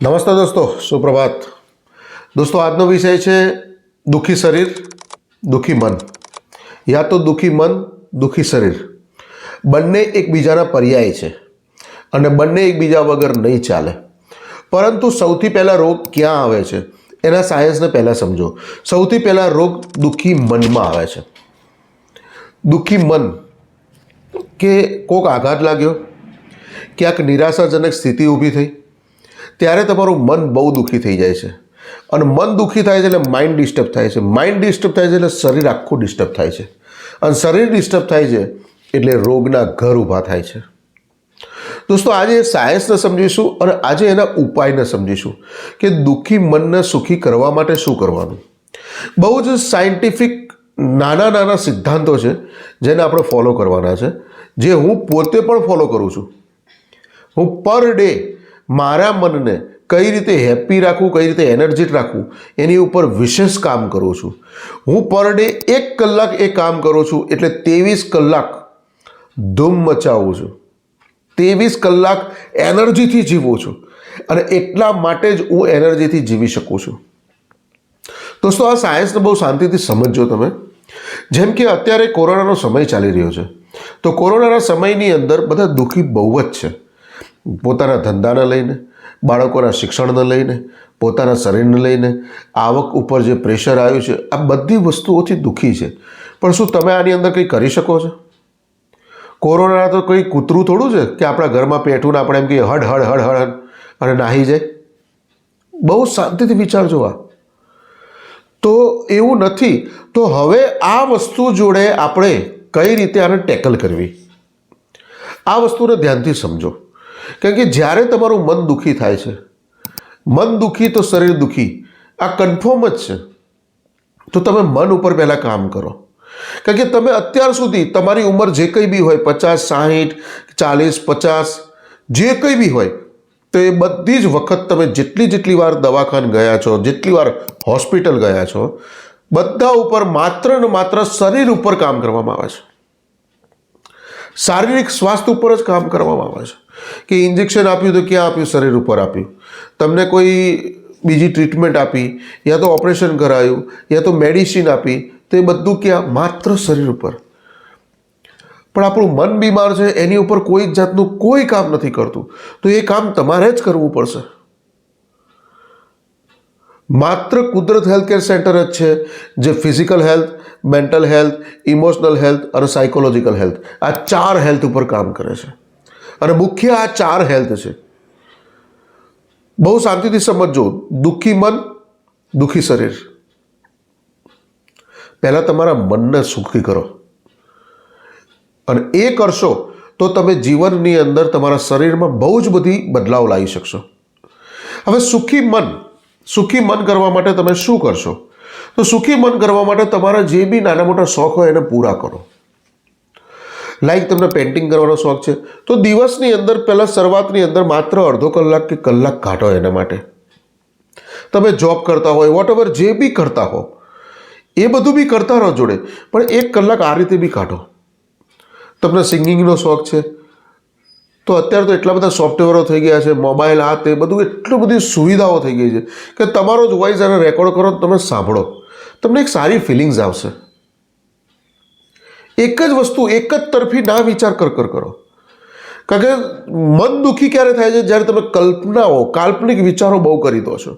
નમસ્તે દોસ્તો, સુપ્રભાત દોસ્તો। આજનો વિષય છે દુઃખી શરીર દુઃખી મન, યા તો દુઃખી મન દુઃખી શરીર। બંને એકબીજાના પર્યાય છે અને બંને એકબીજા વગર નહીં ચાલે। પરંતુ સૌથી પહેલાં રોગ ક્યાં આવે છે એના સાયન્સને પહેલાં સમજો। સૌથી પહેલાં રોગ દુઃખી મનમાં આવે છે। દુઃખી મન કે કોઈક આઘાત લાગ્યો, ક્યાંક નિરાશાજનક સ્થિતિ ઊભી થઈ, ત્યારે તમારું મન બહુ દુઃખી થઈ જાય છે। અને મન દુઃખી થાય છે એટલે માઇન્ડ ડિસ્ટર્બ થાય છે, માઇન્ડ ડિસ્ટર્બ થાય છે એટલે શરીર આખું ડિસ્ટર્બ થાય છે, અને શરીર ડિસ્ટર્બ થાય છે એટલે રોગના ઘર ઊભા થાય છે। દોસ્તો, આજે સાયન્સને સમજીશું અને આજે એના ઉપાયને સમજીશું કે દુઃખી મનને સુખી કરવા માટે શું કરવાનું। બહુ જ સાયન્ટિફિક નાના નાના સિદ્ધાંતો છે જેને આપણે ફોલો કરવાના છે, જે હું પોતે પણ ફોલો કરું છું। હું પર ડે મારા મનને કઈ રીતે હેપી રાખવું, કઈ રીતે એનર્જેટિક રાખવું એની ઉપર વિશેષ કામ કરું છું। હું પર ડે 1 કલાક એ કામ કરું છું, એટલે 23 કલાક ધૂમ મચાવું છું, 23 કલાક એનર્જીથી જીવું છું, અને એટલા માટે જ હું એનર્જીથી જીવી શકું છું। દોસ્તો, આ સાયન્સને બહુ શાંતિથી સમજજો તમે। જેમ કે અત્યારે કોરોનાનો સમય ચાલી રહ્યો છે, તો કોરોનાના સમયની અંદર બધા દુઃખી બહુ જ છે। પોતાના ધંધાને લઈને, બાળકોના શિક્ષણને લઈને, પોતાના શરીરને લઈને, આવક ઉપર જે પ્રેશર આવ્યું છે, આ બધી વસ્તુઓથી દુઃખી છે। પણ શું તમે આની અંદર કંઈ કરી શકો છો? કોરોના તો કોઈ કૂતરું થોડું છે કે આપણા ઘરમાં પેઠું ને આપણે એમ કહીએ હડ હડ હડ હડ અને નાહી જાય। બહુ શાંતિથી વિચારજો। આ તો એવું નથી। તો હવે આ વસ્તુ જોડે આપણે કઈ રીતે આને ટેકલ કરવી, આ વસ્તુને ધ્યાનથી સમજો। કારણ કે જ્યારે તમારું મન દુઃખી થાય છે, મન દુઃખી તો શરીર દુઃખી, આ કન્ફર્મ જ છે। તો તમે મન ઉપર પહેલાં કામ કરો। કારણ કે તમે અત્યાર સુધી તમારી ઉંમર જે કંઈ બી હોય, 50, 60, 40, 50, જે કંઈ બી હોય, તો એ બધી જ વખત તમે જેટલી વાર દવાખાને ગયા છો, જેટલી વાર હોસ્પિટલ ગયા છો, બધા ઉપર માત્ર ને માત્ર શરીર ઉપર કામ કરવામાં આવે છે, શારીરિક સ્વાસ્થ્ય ઉપર જ કામ કરવામાં આવે છે। કે ઇન્જેક્શન આપ્યું તો ક્યાં આપ્યું? શરીર ઉપર આપ્યું। તમને કોઈ બીજી ટ્રીટમેન્ટ આપી, યા તો ઓપરેશન કરાયું, યા તો મેડિસિન આપી, તો એ બધું ક્યાં? માત્ર શરીર ઉપર। પણ આપણું મન બીમાર છે, એની ઉપર કોઈ જ જાતનું કોઈ કામ નથી કરતું, તો એ કામ તમારે જ કરવું પડશે। માત્ર કુદરત હેલ્થકેર સેન્ટર જ છે જે physical health, mental health, emotional health અને સાયકોલોજીકલ હેલ્થ, આ 4 હેલ્થ ઉપર કામ કરે છે। અને મુખ્ય આ 4 હેલ્થ છે। બહુ શાંતિથી સમજો। દુઃખી મન દુઃખી શરીર। પહેલાં તમારા મનને સુખી કરો, અને એ કરશો તો તમે જીવનની અંદર તમારા શરીરમાં બહુ જ બધી બદલાવ લાવી શકશો। હવે સુખી મન કરવા માટે તમે શું કરશો? તો સુખી મન કરવા માટે તમારા જે બી નાના મોટા શોખ હોય એને પૂરા કરો। લાઈક તમને પેઇન્ટિંગ કરવાનો શોખ છે, તો દિવસની અંદર પહેલાં શરૂઆતની અંદર માત્ર અડધો કલાક કે કલાક કાઢો એના માટે। તમે જોબ કરતા હોય, વોટ એવર જે બી કરતા હો, એ બધું બી કરતા રહો જોડે, પણ 1 કલાક આ રીતે બી કાઢો। તમને સિંગિંગનો શોખ છે, તો અત્યારે તો એટલા બધા સોફ્ટવેરો થઈ ગયા છે, મોબાઈલ આ તે બધું, એટલી બધી સુવિધાઓ થઈ ગઈ છે કે તમારો જ વોઇસ એને રેકોર્ડ કરો, તમે સાંભળો, તમને એક સારી ફિલિંગ્સ આવશે। એક જ વસ્તુ એક જ તરફી ના વિચાર કરો। કારણ કે મન દુઃખી ક્યારે થાય છે? જ્યારે તમે કાલ્પનિક વિચારો બહુ કરી દો છો,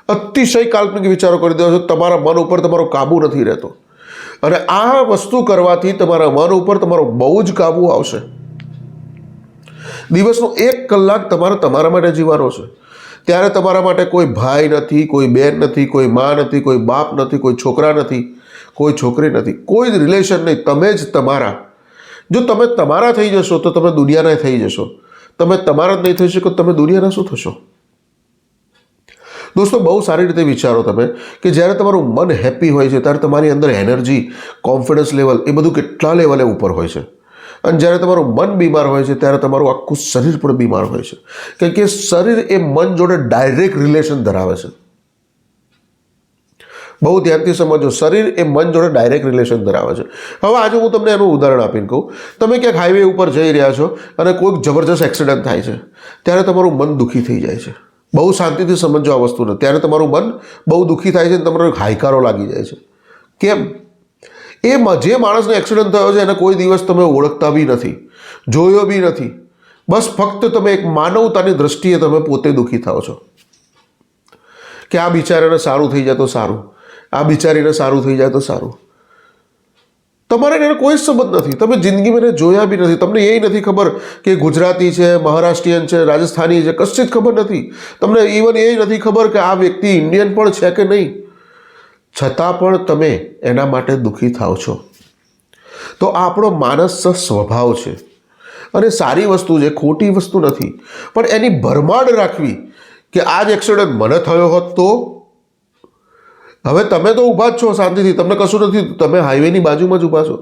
અતિશય કાલ્પનિક વિચારો કરી દો છો, તમારા મન ઉપર તમારો કાબુ નથી રહેતો, અને આ વસ્તુ કરવાથી તમારા મન ઉપર તમારો બહુ જ કાબુ આવશે। દિવસનો 1 કલાક તમારે તમારા માટે જીવવાનો છે। ત્યારે તમારા માટે કોઈ ભાઈ નથી, કોઈ બહેન નથી, કોઈ મા નથી, કોઈ બાપ નથી, કોઈ છોકરા નથી, કોઈ છોકરી નથી, કોઈ જ રિલેશન નહીં, તમે જ તમારા। જો તમે તમારા થઈ જશો તો તમે દુનિયાના થઈ જશો। તમે તમારા જ નહીં થઈ શકો, તમે દુનિયાના શું થશો? દોસ્તો, બહુ સારી રીતે વિચારો તમે કે જ્યારે તમારું મન હેપી હોય છે ત્યારે તમારી અંદર એનર્જી, કોન્ફિડન્સ લેવલ એ બધું કેટલા લેવલે ઉપર હોય છે। અને જ્યારે તમારું મન બીમાર હોય છે ત્યારે તમારું આખું શરીર પણ બીમાર હોય છે, કારણ કે શરીર એ મન જોડે ડાયરેક્ટ રિલેશન ધરાવે છે। બહુ ધ્યાનથી સમજો, શરીર એ મન જોડે ડાયરેક્ટ રિલેશન ધરાવે છે। હવે આજે હું તમને એનું ઉદાહરણ આપીને કહું। તમે ક્યાંક હાઈવે ઉપર જઈ રહ્યા છો અને કોઈક જબરજસ્ત એક્સિડન્ટ થાય છે, ત્યારે તમારું મન દુઃખી થઈ જાય છે, બહુ શાંતિથી સમજો આ વસ્તુને. ત્યારે તમારું મન બહુ દુઃખી થાય છે અને તમારો હાયકારો લાગી જાય છે. કેમ? જે માણસને એક્સિડન્ટ થયો છે એને કોઈ દિવસ તમે ઓળખતા બી નથી, જોયો બી નથી. બસ ફક્ત તમે એક માનવતાની દ્રષ્ટિએ તમે પોતે દુઃખી થાઓ છો કે આ બિચારાને સારું થઈ જાય તો સારું, આ બિચારીને સારું થઈ જાય તો સારું. તમારે એને કોઈ સંબંધ નથી, તમે જિંદગીમાં એને જોયા બી નથી, તમને એ નથી ખબર કે ગુજરાતી છે, મહારાષ્ટ્રીયન છે, રાજસ્થાની છે, કશી જ ખબર નથી. તમને ઇવન એ નથી ખબર કે આ વ્યક્તિ ઇન્ડિયન પણ છે કે નહીં. છતાં પણ તમે એના માટે દુઃખી થાઓ છો. તો આપણો માનસ સ્વભાવ છે અને સારી વસ્તુ છે, ખોટી વસ્તુ નથી. પણ એની ભરમાડ રાખવી કે આ જ એક્સિડન્ટ મને થયો હોત તો. હવે તમે તો ઊભા જ છો શાંતિથી, તમને કશું નથી, તમે હાઈવેની બાજુમાં જ ઊભા છો,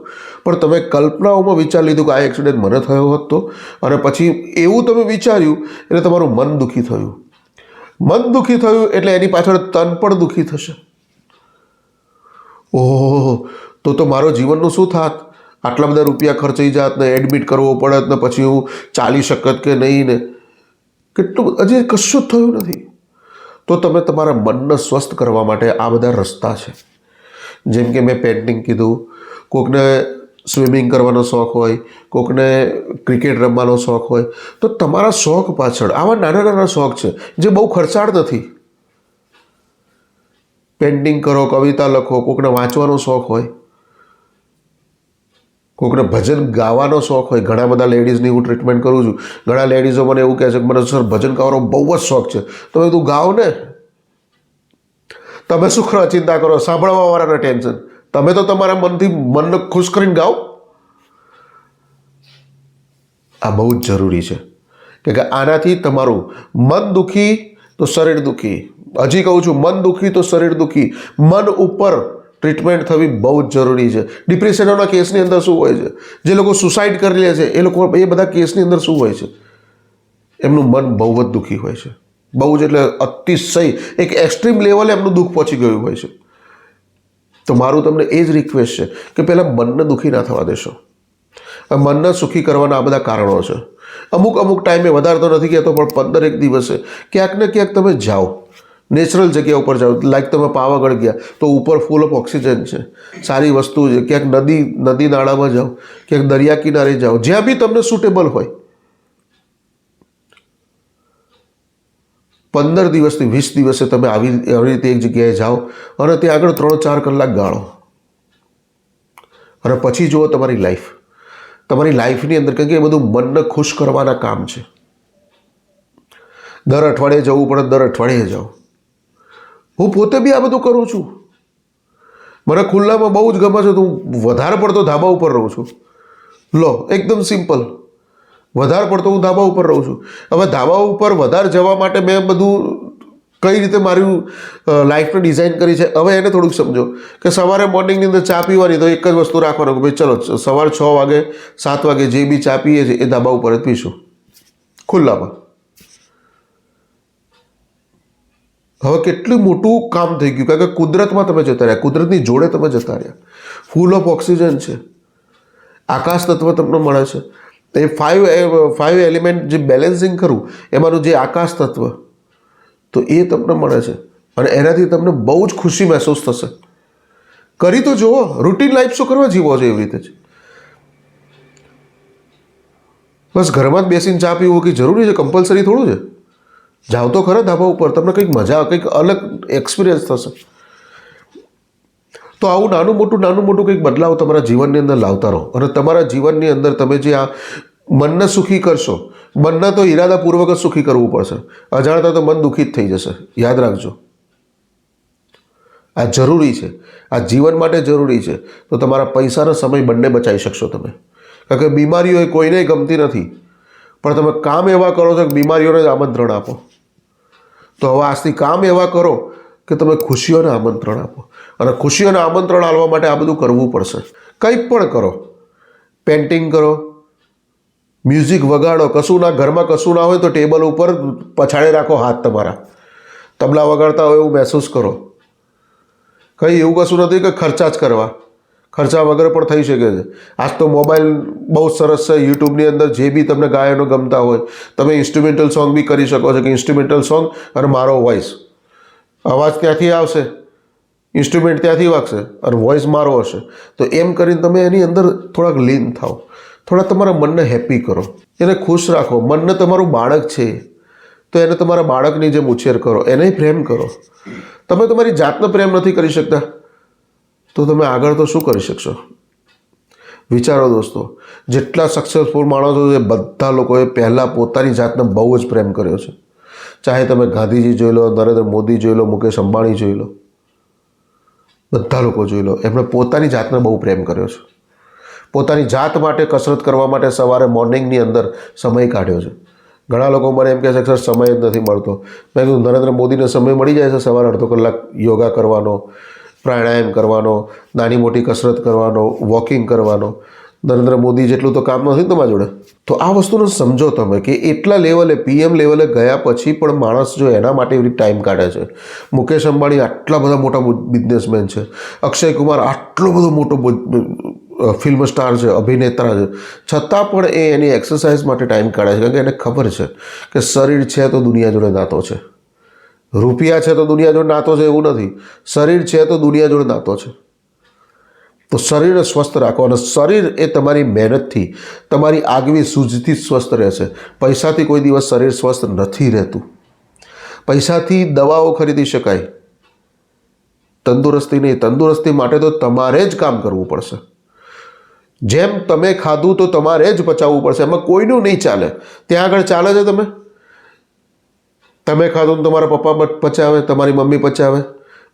પણ તમે કલ્પનાઓમાં વિચાર લીધું કે આ એક્સિડન્ટ મને થયો હોત તો, અને પછી એવું તમે વિચાર્યું એટલે તમારું મન દુઃખી થયું. મન દુઃખી થયું એટલે એની પાછળ તન પણ દુઃખી થશે. ઓહો, તો મારો જીવનનું શું થાત? આટલા બધા રૂપિયા ખર્ચાઈ જાત ને, એડમિટ કરવો પડત ને, પછી હું ચાલી શકત કે નહીં ને. કેટલું હજી કશું જ થયું નથી. તો તમે તમારા મનને સ્વસ્થ કરવા માટે આ બધા રસ્તા છે. જેમ કે મેં પેઇન્ટિંગ કીધું, કોકને સ્વિમિંગ કરવાનો શોખ હોય, કોકને ક્રિકેટ રમવાનો શોખ હોય, તો તમારા શોખ પાછળ આવા નાના નાના શોખ છે જે બહુ ખર્ચાળ નથી. પેઇન્ટિંગ કરો, કવિતા લખો, કોકને વાંચવાનો શોખ હોય, કોકને ભજન ગાવાનો શોખ હોય. ઘણા બધા લેડીઝની હું ટ્રીટમેન્ટ કરું છું. ઘણા લેડીઝો મને એવું કહે છે કે મને સર ભજન ગાવાનો બહુ જ શોખ છે. તો તું ગાઓ ને, તમે શું ચિંતા કરો સાંભળવાવાળાના ટેન્શન? તમે તો તમારા મનને ખુશ કરીને ગાઓ. આ બહુ જ જરૂરી છે કે આનાથી તમારું મન દુઃખી તો શરીર દુઃખી. હજી કહું છું, મન દુઃખી તો શરીર દુઃખી. મન ઉપર ટ્રીટમેન્ટ થવી બહુ જ જરૂરી છે. ડિપ્રેશનોના કેસની અંદર શું હોય છે? જે લોકો સુસાઇડ કરી લે છે એ બધા કેસની અંદર શું હોય છે? એમનું મન બહુ જ દુઃખી હોય છે. બહુ જ એટલે અતિશય એક એક્સ્ટ્રીમ લેવલે એમનું દુઃખ પહોંચી ગયું હોય છે. તો મારું તમને એ જ રિક્વેસ્ટ છે કે પહેલાં મનને દુઃખી ના થવા દેશો. મનને સુખી કરવાના આ બધા કારણો છે. અમુક ટાઈમે, વધારે તો નથી કહેતો, પણ 15 દિવસે ક્યાંક ને ક્યાંક તમે જાઓ, નેચરલ જગ્યા ઉપર જાઓ. લાઈક તમે પાવાગઢ ગયા તો ઉપર ફૂલ ઓફ ઓક્સિજન છે, સારી વસ્તુ છે. ક્યાંક નદી નાળામાં જાઓ, ક્યાંક દરિયા કિનારે જાઓ, જ્યાં બી તમને સુટેબલ હોય. 15 દિવસથી 20 દિવસે તમે આવી રીતે એક જગ્યાએ જાઓ અને ત્યાં આગળ 3-4 કલાક ગાળો, અને પછી જુઓ તમારી લાઈફની અંદર. કારણ કે એ બધું મનને ખુશ કરવાના કામ છે. દર અઠવાડિયે જવું પડે, દર અઠવાડિયે જાઓ. હું પોતે બી આ બધું કરું છું. મને ખુલ્લામાં બહુ જ ગમે છે, તો હું વધારે પડતો ધાબા ઉપર રહું છું. લો, એકદમ સિમ્પલ. વધારે પડતો હું ધાબા ઉપર રહું છું. હવે ધાબા ઉપર વધારે જવા માટે મેં બધું કઈ રીતે મારી લાઈફને ડિઝાઇન કરી છે. હવે એને થોડુંક સમજો કે સવારે મોર્નિંગની અંદર ચા પીવાની, તો એક જ વસ્તુ રાખવાનું કે ભાઈ ચલો સવારે 6 વાગે 7 વાગે જે બી ચા પીએ છીએ એ ધાબા ઉપર જ પીશું, ખુલ્લામાં. હવે કેટલું મોટું કામ થઈ ગયું, કારણ કે કુદરતમાં તમે જતા રહ્યા, કુદરતની જોડે તમે જતા રહ્યા. ફૂલ ઓફ ઓક્સિજન છે, આકાશ તત્વ તમને મળે છે. એ 5 એલિમેન્ટ જે બેલેન્સિંગ કરું એમાંનું જે આકાશ તત્વ, તો એ તમને મળે છે અને એનાથી તમને બહુ જ ખુશી મહેસૂસ થશે. કરી તો જુઓ. રૂટીન લાઈફ શું કરવા જીવો છો એવી રીતે જ. બસ ઘરમાં જ બેસીને ચા પીવું કંઈ જરૂરી છે? કમ્પલસરી થોડું છે? જાઓ તો ખરા ધાબા ઉપર, તમને કંઈક મજા, કંઈક અલગ એક્સપિરિયન્સ થશે. તો આવું નાનું મોટું કંઈક બદલાવ તમારા જીવનની અંદર લાવતા રહો. અને તમારા જીવનની અંદર તમે જે આ મનને સુખી કરશો, મનને તો ઈરાદાપૂર્વક જ સુખી કરવું પડશે. અજાણતા તો મન દુઃખી જ થઈ જશે. યાદ રાખજો, આ જરૂરી છે, આ જીવન માટે જરૂરી છે. તો તમારા પૈસાનો સમય બંને બચાવી શકશો તમે. કારણ કે બીમારીઓ એ કોઈને ગમતી નથી, પણ તમે કામ એવા કરો છો કે બીમારીઓને જ આમંત્રણ આપો. તો હવે આજથી કામ એવા કરો કે તમે ખુશીઓને આમંત્રણ આપો. અને ખુશીઓને આમંત્રણ આપવા માટે આ બધું કરવું પડશે. કંઈક પણ કરો, પેઇન્ટિંગ કરો, મ્યુઝિક વગાડો. ઘરમાં કશું ના હોય તો ટેબલ ઉપર પછાડે રાખો હાથ તમારા, તબલા વગાડતા હોય એવું મહેસૂસ કરો. કંઈ એવું કશું નથી કે ખર્ચા જ કરવા. ખર્ચા વગર પણ થઈ શકે છે. આજ તો મોબાઈલ બહુ સરસ છે. યુટ્યુબની અંદર જે બી તમને ગાયનો ગમતા હોય તમે ઇન્સ્ટ્રુમેન્ટલ સોંગ બી કરી શકો છો કે ઇન્સ્ટ્રુમેન્ટલ સોંગ અને મારો વોઇસ, અવાજ ત્યાંથી આવશે, ઇન્સ્ટ્રુમેન્ટ ત્યાંથી વાગશે અને વોઇસ મારો હશે. તો એમ કરીને તમે એની અંદર થોડાક લીન થાઓ, થોડા તમારા મનને હેપી કરો, એને ખુશ રાખો. મનને તમારું બાળક છે તો એને તમારા બાળકની જેમ ઉછેર કરો, એને પ્રેમ કરો. તમે તમારી જાતને પ્રેમ નથી કરી શકતા તો તમે આગળ તો શું કરી શકશો? વિચારો દોસ્તો, જેટલા સક્સેસફુલ માણસો છે બધા લોકોએ પહેલાં પોતાની જાતને બહુ જ પ્રેમ કર્યો છે. ચાહે તમે ગાંધીજી જોઈ લો, નરેન્દ્ર મોદી જોઈ લો, મુકેશ અંબાણી જોઈ લો, બધા લોકો જોઈ લો, એમણે પોતાની જાતને બહુ પ્રેમ કર્યો છે. પોતાની જાત માટે કસરત કરવા માટે સવારે મોર્નિંગની અંદર સમય કાઢ્યો છે. ઘણા લોકો મને એમ કહે છે કે સર સમય જ નથી મળતો. મેં કીધું નરેન્દ્ર મોદીને સમય મળી જાય છે સવારે અડધો કલાક યોગા કરવાનો, પ્રાણાયામ કરવાનો, નાની મોટી કસરત કરવાનો, વોકિંગ કરવાનો. નરેન્દ્ર મોદી જેટલું તો કામ નથી તમારા જોડે. તો આ વસ્તુને સમજો તમે કે એટલા લેવલે PM લેવલે ગયા પછી પણ માણસ જો એના માટે એવી ટાઈમ કાઢે છે. મુકેશ અંબાણી આટલા બધા મોટા બિઝનેસમેન છે, અક્ષય કુમાર આટલો બધો મોટો ફિલ્મ સ્ટાર છે, અભિનેતા છે, છતાં પણ એ એની એક્સરસાઇઝ માટે ટાઈમ કાઢે છે. કારણ કે એને ખબર છે કે શરીર છે તો દુનિયા જોડે નાતો છે, રૂપિયા છે તો દુનિયા જોડે નાતો છે એવું નથી, શરીર છે તો દુનિયા જોડે નાતો છે. તો શરીરને સ્વસ્થ રાખો અને શરીર એ તમારી મહેનતથી, તમારી આગવી સૂઝથી સ્વસ્થ રહેશે. પૈસાથી કોઈ દિવસ શરીર સ્વસ્થ નથી રહેતું. પૈસાથી દવાઓ ખરીદી શકાય, તંદુરસ્તી નહીં. તંદુરસ્તી માટે તો તમારે જ કામ કરવું પડશે. જેમ તમે ખાધું તો તમારે જ પચાવવું પડશે, એમાં કોઈનું નહીં ચાલે. ત્યાં આગળ ચાલે છે તમે ખાધું ને તમારા પપ્પા પચાવે, તમારી મમ્મી પચાવે.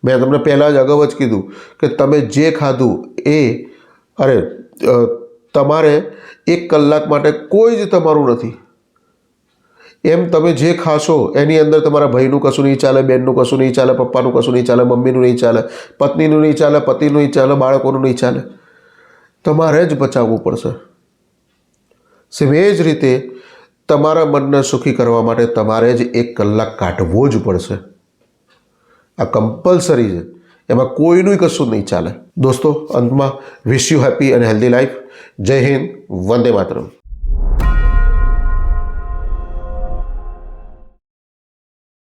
મેં તમને પહેલાં જ અગાઉ જ કીધું કે તમે જે ખાધું તમારે 1 કલાક માટે કોઈ જ તમારું નથી. એમ તમે જે ખાશો એની અંદર તમારા ભાઈનું કશું નહીં ચાલે, બહેનનું કશું નહીં ચાલે, પપ્પાનું કશું નહીં ચાલે, મમ્મીનું નહીં ચાલે, પત્નીનું નહીં ચાલે, પતિનું નહીં ચાલે, બાળકોનું નહીં ચાલે. તમારે જ બચાવવું પડશે. સેમ એ જ રીતે તમારા મનને સુખી કરવા માટે તમારે જ 1 કલાક કાઢવો જ પડશે. આ કમ્પલસરી છે, એમાં કોઈનું કશું નહીં ચાલે. દોસ્તો, અંતમાં વિશ યુ હેપી અને હેલ્ધી લાઈફ. જય હિન્દ, વંદે માતરમ.